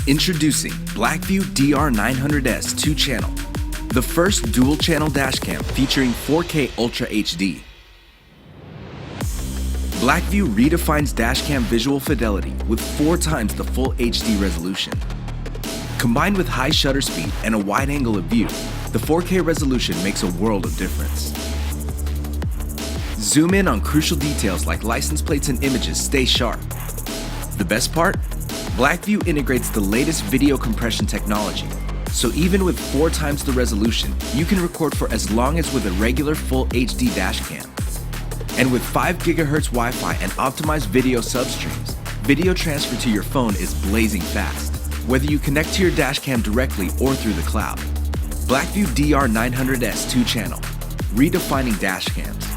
Introducing BlackVue DR900S 2-channel, the first dual-channel dashcam featuring 4K Ultra HD. BlackVue redefines dashcam visual fidelity with 4 times the full HD resolution. Combined with high shutter speed and a wide angle of view, the 4K resolution makes a world of difference. Zoom in on crucial details like license plates and images stay sharp. The best part? BlackVue integrates the latest video compression technology, so even with 4 times the resolution, you can record for as long as with a regular full HD dashcam. And with 5 GHz Wi-Fi and optimized video substreams, video transfer to your phone is blazing fast, whether you connect to your dashcam directly or through the cloud. BlackVue DR900S 2-channel, redefining dashcams.